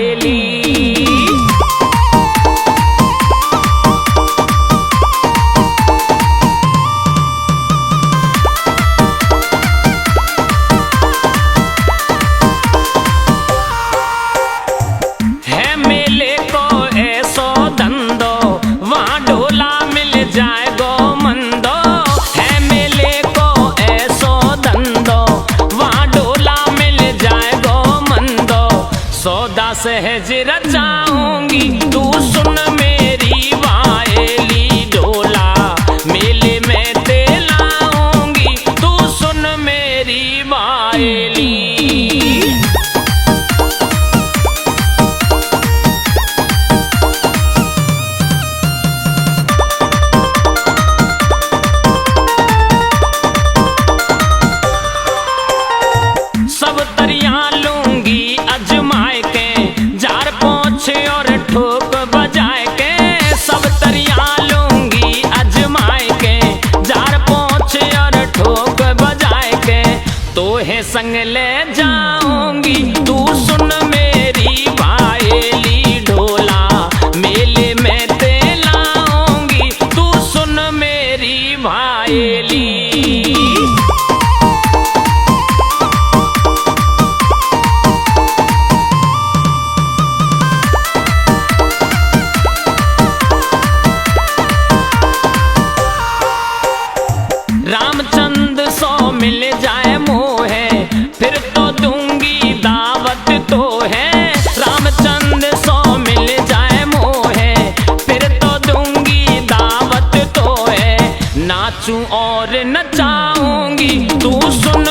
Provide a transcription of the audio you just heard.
भाएली। है मेले को ऐसो धंधो वहाँ ढोला मिल जाए गो मंदो। है मेले को ऐसो धंधो वहाँ ढोला मिल जाए गो मंदो। सौदा सहज रचाऊंगी तू सुन मेरी वायली। ढोला मेले में तेलाऊंगी तू सुन मेरी वायली। सब तरिया लूंगी अजमाए के जार पोछ और ठोक बजाए के। सब तरिया लूंगी अजमाए के जार पोछ और ठोक बजाए के। तो है संग ले जाऊंगी तू सुन मेरी भाएली। ढोला मेले में तेलाऊंगी तू सुन मेरी भाएली। रामचंद सो मिल जाए मोहे फिर तो दूंगी दावत तो है। रामचंद सो मिल जाए मोहे फिर तो दूंगी दावत तो है। नाचूं और नचाऊंगी तू सुन